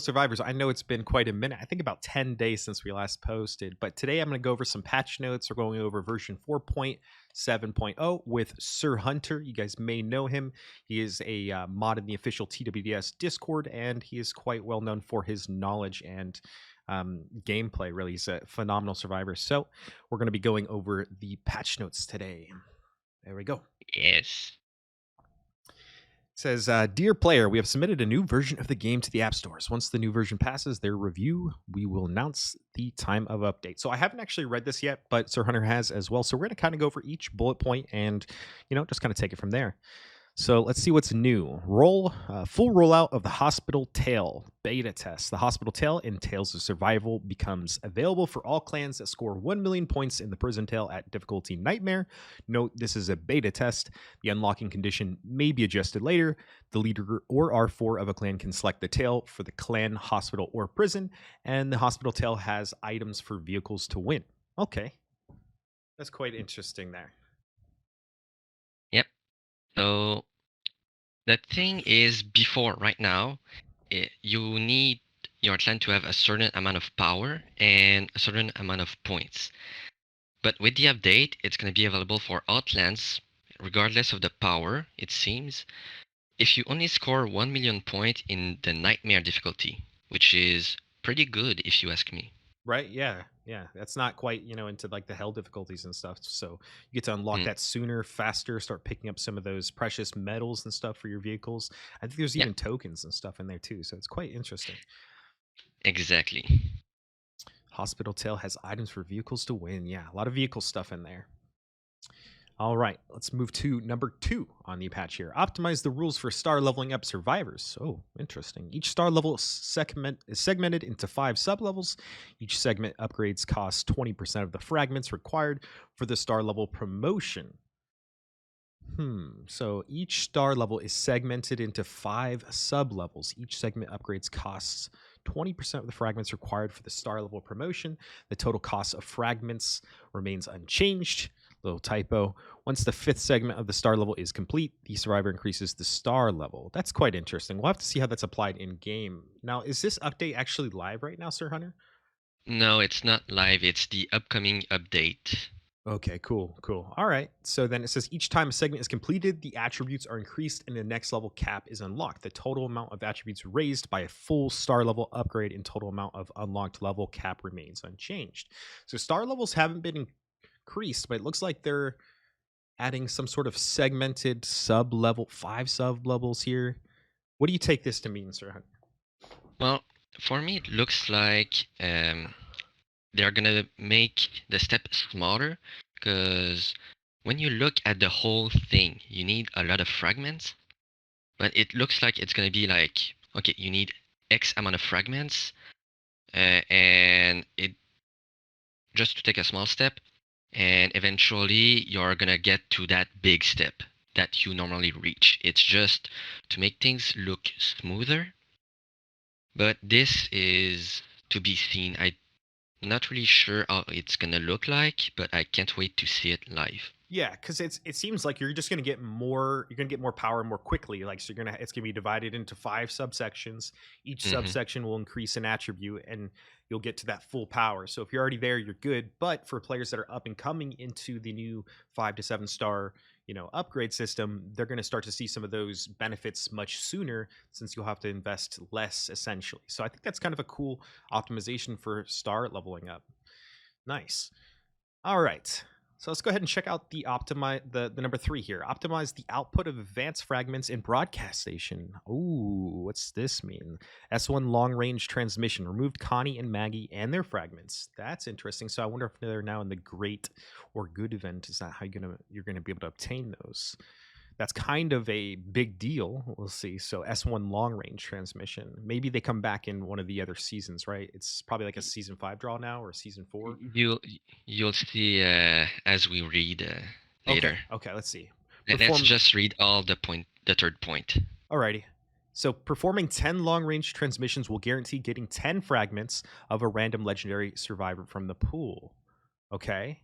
survivors. I know it's been quite a minute. I think about 10 days since we last posted, but today I'm going to go over some patch notes. We're going over version 4.7.0 with Sir Hunter. You guys may know him. He is a mod in the official TWDS Discord, and he is quite well known for his knowledge and gameplay. Really, he's a phenomenal survivor. So we're going to be going over the patch notes today. There we go. Yes. Says, dear player, we have submitted a new version of the game to the app stores. Once the new version passes their review, we will announce the time of update. So I haven't actually read this yet, but Sir Hunter has as well. So we're going to kind of go over each bullet point and, just kind of take it from there. So let's see what's new. Full rollout of the Hospital Tale beta test. The Hospital Tale in Tales of Survival becomes available for all clans that score 1 million points in the Prison Tale at difficulty Nightmare. Note, this is a beta test. The unlocking condition may be adjusted later. The leader or R4 of a clan can select the tale for the clan, hospital, or prison, and the Hospital Tale has items for vehicles to win. Okay. That's quite interesting there. Yep. So the thing is, before right now, you need your clan to have a certain amount of power and a certain amount of points. But with the update, it's going to be available for all clans, regardless of the power, it seems, if you only score 1 million points in the Nightmare difficulty, which is pretty good if you ask me. Right? Yeah. Yeah. That's not quite, into like the hell difficulties and stuff. So you get to unlock that sooner, faster, start picking up some of those precious metals and stuff for your vehicles. I think there's Yeah, even tokens and stuff in there too. So it's quite interesting. exactly. Hospital Tale has items for vehicles to win. Yeah. A lot of vehicle stuff in there. All right, let's move to number 2 on the patch here. Optimize the rules for star leveling up survivors. Oh, interesting. Each star level is segmented into 5 sublevels. Each segment upgrades cost 20% of the fragments required for the star level promotion. So each star level is segmented into 5 sublevels. Each segment upgrades costs 20% of the fragments required for the star level promotion. The total cost of fragments remains unchanged. Little typo. Once the 5th segment of the star level is complete, the survivor increases the star level. That's quite interesting. We'll have to see how that's applied in game. Now, is this update actually live right now, Sir Hunter? No, it's not live. It's the upcoming update. Okay, cool. All right. So then it says each time a segment is completed, the attributes are increased and the next level cap is unlocked. The total amount of attributes raised by a full star level upgrade and total amount of unlocked level cap remains unchanged. So star levels haven't been increased, but it looks like they're adding some sort of segmented sub level, 5 sub levels here. What do you take this to mean, Sir Hunter? Well, for me, it looks like they're gonna make the step smaller, because when you look at the whole thing, you need a lot of fragments, but it looks like it's gonna be like, okay, you need X amount of fragments, and it just to take a small step, and eventually you're gonna get to that big step that you normally reach. It's just to make things look smoother, but this is to be seen. I'm not really sure how it's gonna look like, but I can't wait to see it live. Yeah, because it seems like you're just gonna get more. You're gonna get more power more quickly. Like, so it's gonna be divided into 5 subsections. Each Hmm. subsection will increase an attribute, and you'll get to that full power. So if you're already there, you're good. But for players that are up and coming into the new 5 to 7 star, upgrade system, they're gonna start to see some of those benefits much sooner, since you'll have to invest less essentially. So I think that's kind of a cool optimization for star leveling up. Nice. All right. So let's go ahead and check out the number 3 here. Optimize the output of advanced fragments in broadcast station. Ooh, what's this mean? S1 long range transmission removed Connie and Maggie and their fragments. That's interesting. So I wonder if they're now in the great or good event. Is that how you're gonna be able to obtain those? That's kind of a big deal. We'll see. So S1 long range transmission. Maybe they come back in one of the other seasons, right? It's probably like a season 5 draw now or season 4. You'll you'll see as we read Okay. later. Okay. Let's see. Let's Perform. just read the third point. Alrighty. So performing 10 long range transmissions will guarantee getting 10 fragments of a random legendary survivor from the pool. Okay.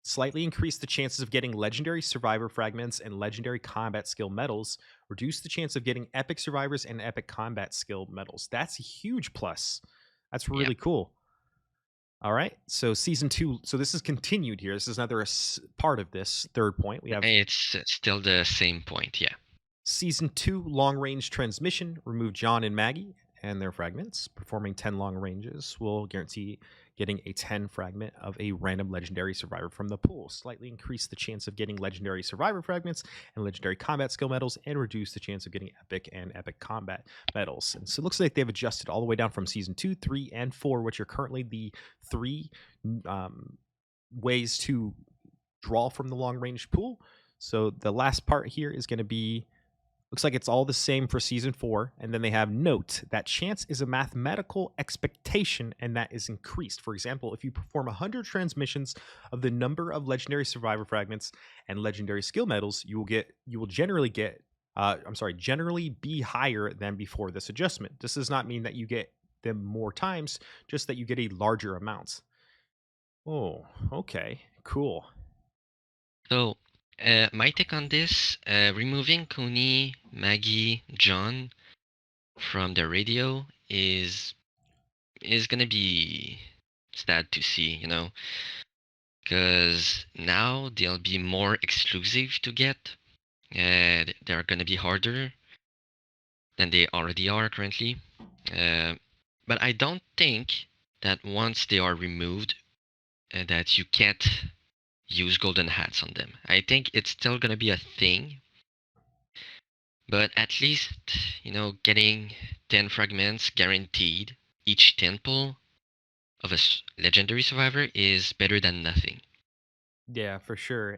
Slightly increase the chances of getting legendary survivor fragments and legendary combat skill medals. Reduce the chance of getting epic survivors and epic combat skill medals. That's a huge plus. That's Yeah. really cool. All right. So season 2, so this is continued here. This is another part of this third point. We have It's still the same point. Yeah. Season 2 long range transmission. Remove John and Maggie and their fragments. Performing 10 long ranges will guarantee getting a 10 fragment of a random legendary survivor from the pool. Slightly increase the chance of getting legendary survivor fragments and legendary combat skill medals, and reduce the chance of getting epic and epic combat medals. And so it looks like they've adjusted all the way down from season 2, 3, and 4, which are currently the three ways to draw from the long range pool. So the last part here is going to be, looks like it's all the same for season 4. And then they have note that chance is a mathematical expectation and that is increased. For example, if you perform 100 transmissions of the number of legendary survivor fragments and legendary skill medals, you will generally be higher than before this adjustment. This does not mean that you get them more times, just that you get a larger amount. Oh, okay, cool. So, my take on this, removing Coney, Maggie, John from the radio is gonna be sad to see, because now they'll be more exclusive to get. They're gonna be harder than they already are currently. But I don't think that once they are removed, that you can't use golden hats on them. I think it's still gonna be a thing, but at least getting 10 fragments guaranteed each temple of a legendary survivor is better than nothing. Yeah, for sure.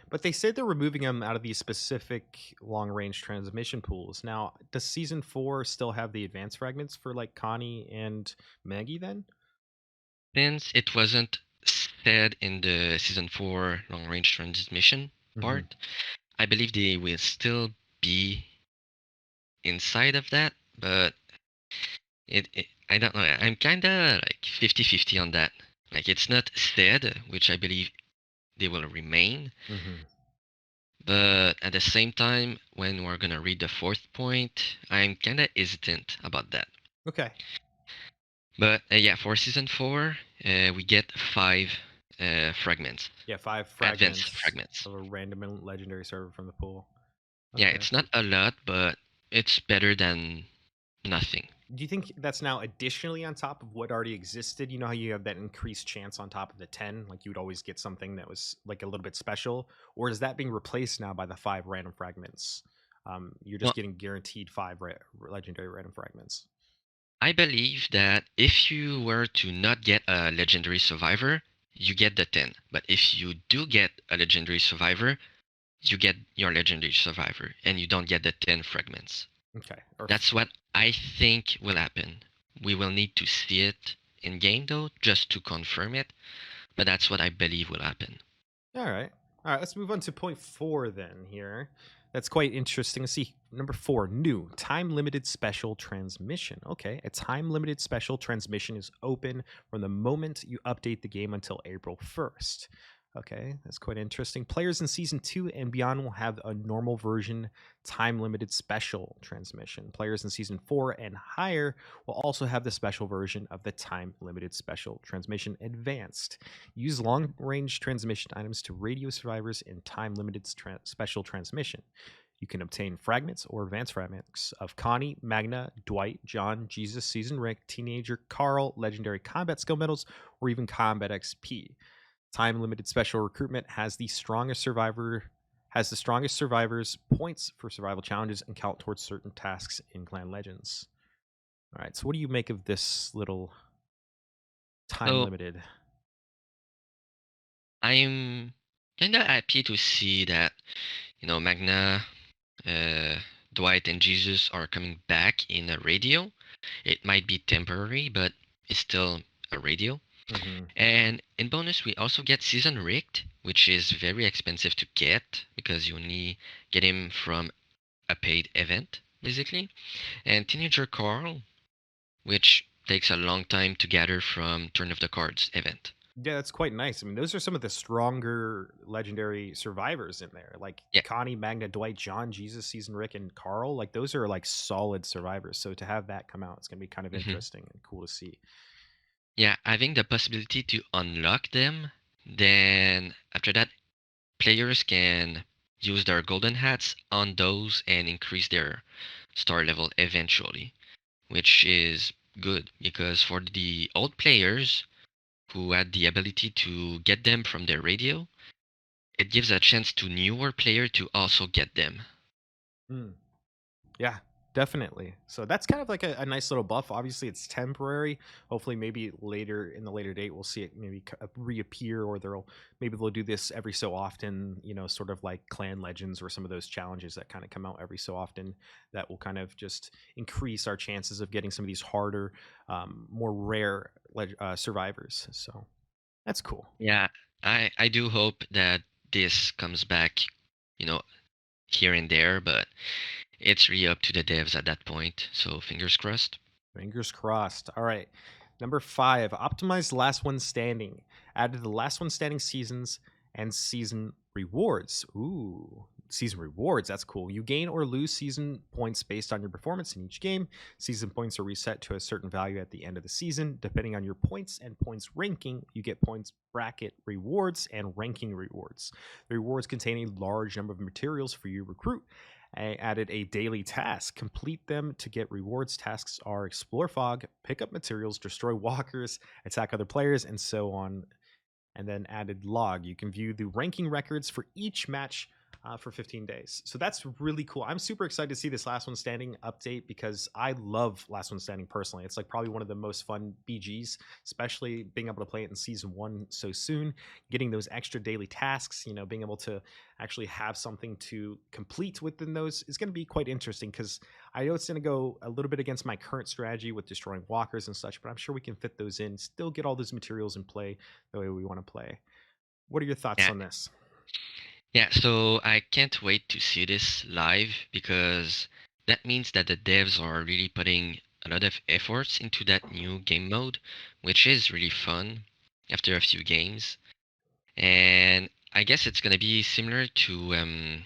But they said they're removing them out of these specific long range transmission pools. Now, does season 4 still have the advanced fragments for like Connie and Maggie then? Since it wasn't said in the season 4 long range transmission Hmm. part, I believe they will still be inside of that, but I don't know. I'm kind of like 50-50 on that. Like, it's not said, which I believe they will remain. Hmm. But at the same time, when we're gonna read the fourth point, I'm kind of hesitant about that. Okay. But yeah, for season 4, we get 5 fragments, Yeah, 5 advanced fragments fragments. of a random and legendary server from the pool. Yeah, Okay. it's not a lot, but it's better than nothing. Do you think that's now additionally on top of what already existed? You know how you have that increased chance on top of the 10? Like you would always get something that was like a little bit special? Or is that being replaced now by the 5 random fragments? You're just Well, getting guaranteed 5 legendary random fragments. I believe that if you were to not get a legendary survivor, you get the 10. But if you do get a legendary survivor, you get your legendary survivor and you don't get the 10 fragments. Okay. Or That's what I think will happen. We will need to see it in game though, just to confirm it, but that's what I believe will happen. All right. All right. Let's move on to point 4 then here. That's quite interesting to see. Number 4, new time limited special transmission. Okay. A time limited special transmission is open from the moment you update the game until April 1st. Okay. That's quite interesting. Players in season 2 and beyond will have a normal version time limited special transmission. Players in season 4 and higher will also have the special version of the time limited special transmission advanced. Use long range transmission items to radio survivors in time limited special transmission. You can obtain fragments or advanced fragments of Connie, Magna, Dwight, John, Jesus, Season Rick, Teenager, Carl, legendary combat skill medals, or even combat XP. Time limited special recruitment has the strongest survivors points for survival challenges and count towards certain tasks in Clan Legends. All right, so what do you make of this little time So limited? I'm kind of happy to see that, Magna, uh, Dwight, and Jesus are coming back in a radio. It might be temporary, but it's still a radio. Mm-hmm. And in bonus, we also get Season Rigged, which is very expensive to get because you only get him from a paid event, basically. And Teenager Carl, which takes a long time to gather from Turn of the Cards event. Yeah, that's quite nice. I mean, those are some of the stronger legendary survivors in there, like Yeah. Connie, Magna, Dwight, John, Jesus, Season, Rick, and Carl. Like those are like solid survivors. So to have that come out, it's gonna be kind of Hmm. interesting and cool to see. Yeah, having the possibility to unlock them, then after that, players can use their golden hats on those and increase their star level eventually, which is good because for the old players who had the ability to get them from their radio, it gives a chance to newer player to also get them. Mm. Yeah, definitely. So that's kind of like a nice little buff. Obviously, it's temporary. Hopefully, maybe later in the later date, we'll see it maybe reappear, or maybe they'll do this every so often. Sort of like Clan Legends or some of those challenges that kind of come out every so often. That will kind of just increase our chances of getting some of these harder, more rare survivors. So that's cool. Yeah, I do hope that this comes back, you know, here and there, but it's really up to the devs at that point. So fingers crossed. Fingers crossed. All right. Number 5, optimize last one standing. Added the last one standing seasons and season rewards. Ooh, season rewards. That's cool. You gain or lose season points based on your performance in each game. Season points are reset to a certain value at the end of the season. Depending on your points and points ranking, you get points bracket rewards and ranking rewards. The rewards contain a large number of materials for you to recruit. I added a daily task. Complete them to get rewards. Tasks are explore fog, pick up materials, destroy walkers, attack other players, and so on. And then added log. You can view the ranking records for each match for 15 days. So that's really cool. I'm super excited to see this Last One Standing update because I love Last One Standing personally. It's like probably one of the most fun BGs, especially being able to play it in season one so soon, getting those extra daily tasks, being able to actually have something to complete within those is going to be quite interesting because I know it's going to go a little bit against my current strategy with destroying walkers and such, but I'm sure we can fit those in, still get all those materials in play the way we want to play. What are your thoughts Yeah, on this? yeah. So I can't wait to see this live because that means that the devs are really putting a lot of efforts into that new game mode, which is really fun after a few games. And I guess it's gonna be similar to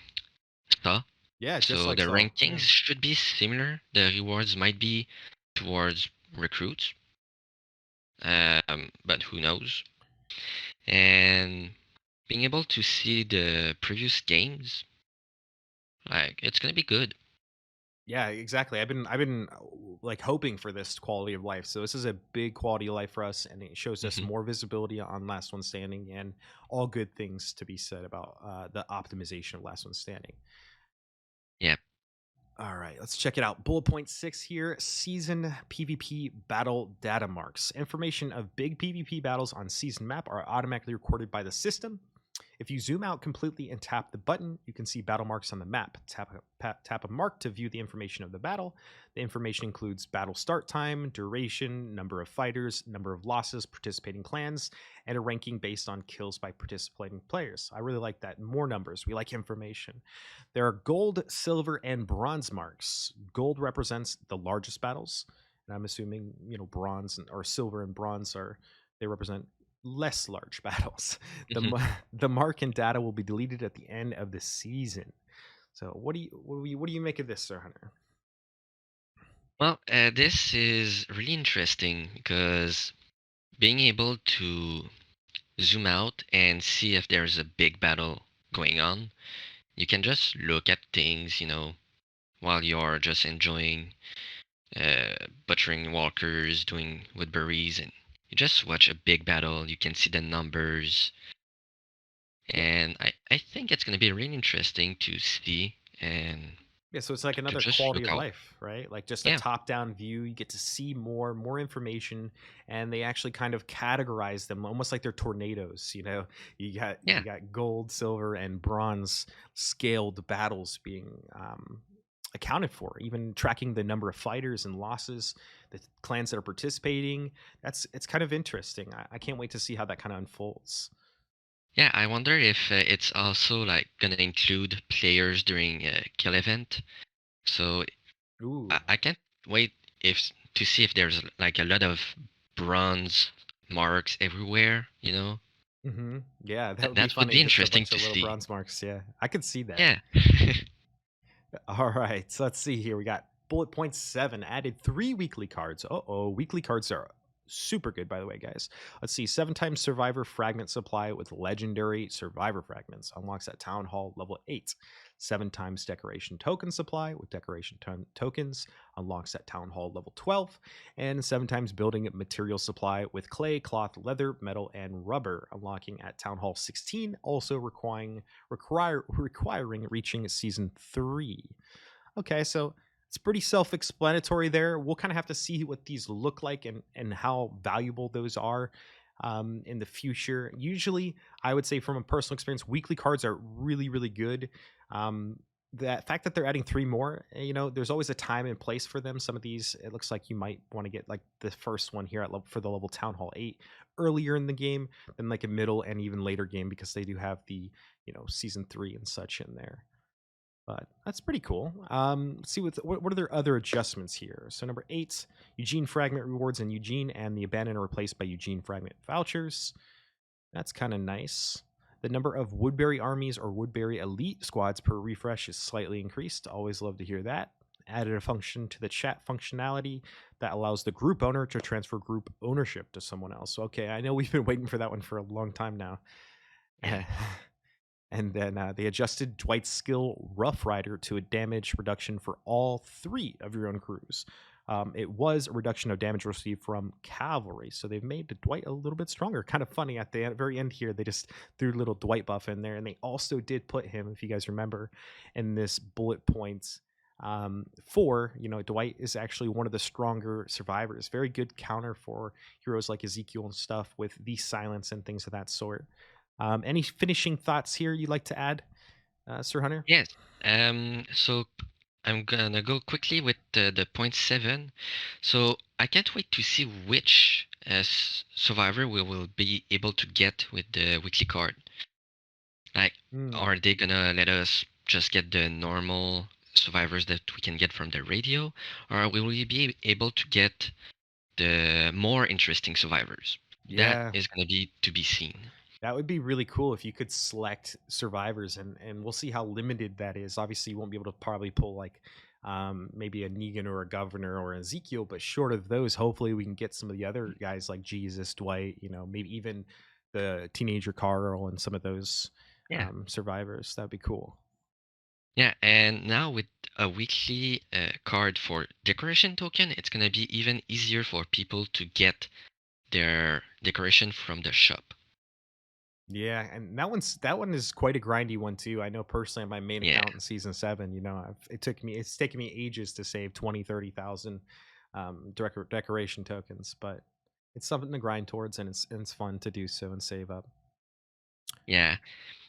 Saw. Yeah, just So like the Saw. rankings Yeah. should be similar. The rewards might be towards recruits, but who knows? And being able to see the previous games, like it's gonna be good. Yeah, exactly. I've been like hoping for this quality of life. So this is a big quality of life for us, and it shows us Hmm. more visibility on Last One Standing, and all good things to be said about the optimization of Last One Standing. Yeah. All right, let's check it out. Bullet point 6 here, season PvP battle data marks. Information of big PvP battles on season map are automatically recorded by the system. If you zoom out completely and tap the button, you can see battle marks on the map. Tap a mark to view the information of the battle. The information includes battle start time, duration, number of fighters, number of losses, participating clans, and a ranking based on kills by participating players. I really like that. More numbers. We like information. There are gold, silver, and bronze marks. Gold represents the largest battles, and I'm assuming bronze or silver and bronze they represent less large battles. Hmm. The mark and data will be deleted at the end of the season. So what do you make of this, Sir Hunter? Well, this is really interesting because being able to zoom out and see if there's a big battle going on, you can just look at things, while you're just enjoying butchering walkers, doing woodberries, and you just watch a big battle. You can see the numbers, Yeah. and I think it's going to be really interesting to see and Yeah, so it's like to another just quality look of out. life, right? Like just a Yeah, top-down view. You get to see more information, and they actually kind of categorize them almost like they're tornadoes. You yeah, got gold, silver, and bronze scaled battles being accounted for. Even tracking the number of fighters and losses, the clans that are participating. It's kind of interesting. I can't wait to see how that kind of unfolds. yeah. I wonder if it's also like going to include players during a kill event. So Ooh, I can't wait if to see if there's like a lot of bronze marks everywhere, Yeah, that would be That would funny. be Just a interesting bunch to of little see. bronze marks. Yeah, I could see that. Yeah. All right, so let's see here. We got bullet point 7 added 3 weekly cards. Oh, weekly cards are super good, by the way, guys. Let's see. 7 times survivor fragment supply with legendary survivor fragments unlocks at town hall level 8. 7 times decoration token supply with decoration tokens unlocks at town hall level 12. And 7 times building material supply with clay, cloth, leather, metal, and rubber unlocking at town hall 16, also requiring reaching season 3. Okay, so it's pretty self-explanatory there. We'll kind of have to see what these look like and how valuable those are in the future. Usually, I would say from a personal experience, weekly cards are really, really good. Um, the fact that they're adding 3 more, there's always a time and place for them. Some of these, it looks like you might want to get like the first one here for the level Town Hall 8 earlier in the game than like a middle and even later game because they do have the, season 3 and such in there. But that's pretty cool. Let's see what are their other adjustments here. So number 8, Eugene Fragment rewards in Eugene and the Abandon are replaced by Eugene Fragment vouchers. That's kind of nice. The number of Woodbury armies or Woodbury elite squads per refresh is slightly increased. Always love to hear that. Added a function to the chat functionality that allows the group owner to transfer group ownership to someone else. So, okay, I know we've been waiting for that one for a long time now. Yeah. And then they adjusted Dwight's skill Rough Rider to a damage reduction for all 3 of your own crews. It was a reduction of damage received from cavalry, so they've made Dwight a little bit stronger. Kind of funny at the very end here, they just threw a little Dwight buff in there, and they also did put him, if you guys remember, in this bullet points. Dwight is actually one of the stronger survivors. Very good counter for heroes like Ezekiel and stuff with the silence and things of that sort. Any finishing thoughts here you'd like to add, Sir Hunter? Yes. So I'm gonna go quickly with the point 7. So I can't wait to see which survivor we will be able to get with the weekly card. Like, Mm. are they gonna let us just get the normal survivors that we can get from the radio, or will we be able to get the more interesting survivors? That Yeah, is gonna be to be seen. that would be really cool if you could select survivors, and we'll see how limited that is. Obviously, you won't be able to probably pull like maybe a Negan or a Governor or Ezekiel, but short of those, hopefully we can get some of the other guys like Jesus, Dwight, maybe even the teenager Carl and some of those Yeah. survivors. That'd be cool. Yeah, and now with a weekly card for decoration token, it's gonna be even easier for people to get their decoration from the shop. Yeah, and that one is quite a grindy one too. I know personally on my main Yeah, account in season 7, it's taken me ages to save 20, 30,000 decoration tokens, but it's something to grind towards and it's fun to do so and save up. yeah.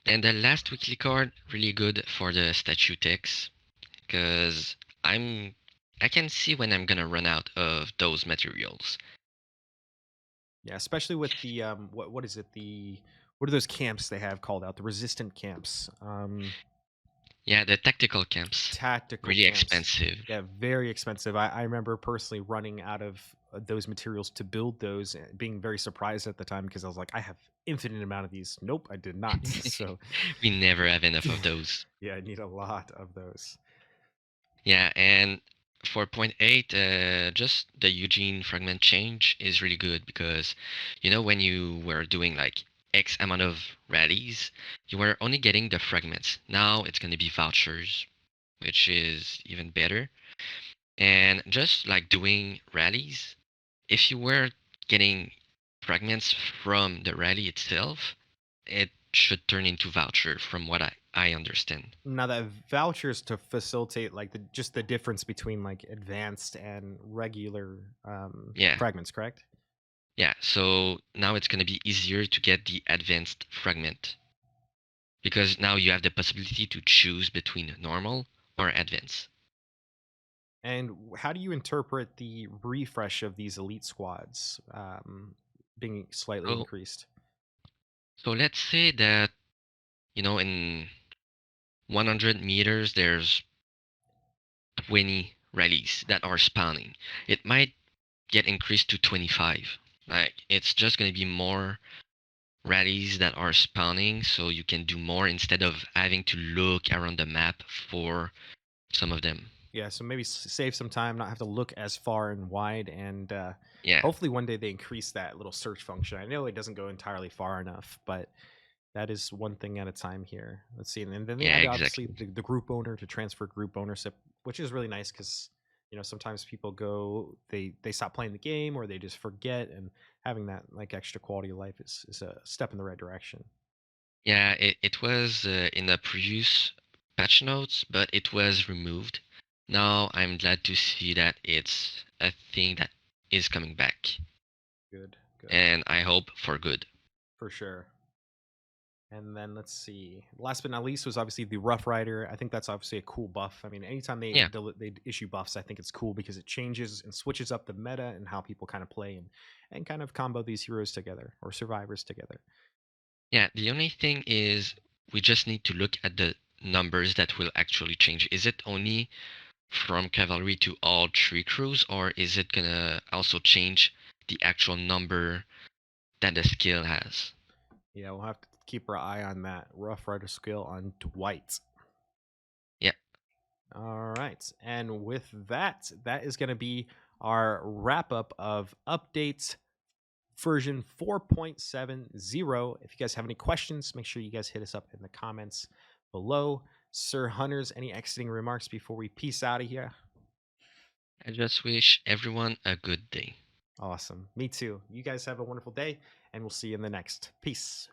And the last weekly card, really good for the statue techs, because I'm I can see when I'm gonna run out of those materials. Yeah, especially with the what is it? What are those camps they have called out? The resistant camps. Yeah, the tactical camps, Tactical really camps. expensive. Yeah, very expensive. I remember personally running out of those materials to build those, being very surprised at the time because I was like, I have infinite amount of these. Nope, I did not. So, We never have enough of those. yeah, I need a lot of those. Yeah, and for point 8, just the Eugene fragment change is really good because, when you were doing like X amount of rallies, you were only getting the fragments. Now it's going to be vouchers, which is even better. And just like doing rallies, if you were getting fragments from the rally itself, it should turn into voucher from what I understand. Now that vouchers to facilitate like just the difference between like advanced and regular Yeah. fragments, correct? Yeah, so now it's going to be easier to get the advanced fragment because now you have the possibility to choose between normal or advanced. And how do you interpret the refresh of these elite squads being slightly So, increased? so let's say that, in 100 meters, there's 20 rallies that are spawning. It might get increased to 25. Like it's just gonna be more rallies that are spawning, so you can do more instead of having to look around the map for some of them. Yeah, so maybe save some time, not have to look as far and wide, and Yeah, hopefully one day they increase that little search function. I know it doesn't go entirely far enough, but that is one thing at a time here. Let's see, and then they yeah, added obviously exactly. the group owner to transfer group ownership, which is really nice because sometimes people go they stop playing the game or they just forget, and having that like extra quality of life is a step in the right direction. Yeah, it was in the previous patch notes, but it was removed. Now I'm glad to see that it's a thing that is coming back, Good, good, and I hope for good. for sure. And then let's see. Last but not least was obviously the Rough Rider. I think that's obviously a cool buff. I mean, anytime Yeah, they issue buffs, I think it's cool because it changes and switches up the meta and how people kind of play and kind of combo these heroes together or survivors together. yeah. The only thing is we just need to look at the numbers that will actually change. Is it only from cavalry to all three crews, or is it gonna also change the actual number that the skill has? Yeah, we'll have to keep our eye on that Rough Rider skill on Dwight. Yeah, All right. And with that, that is going to be our wrap up of updates version 4.70. If you guys have any questions, make sure you guys hit us up in the comments below. Sir Hunters, any exiting remarks before we peace out of here? I just wish everyone a good day. Awesome. Me too. You guys have a wonderful day, and we'll see you in the next. Peace.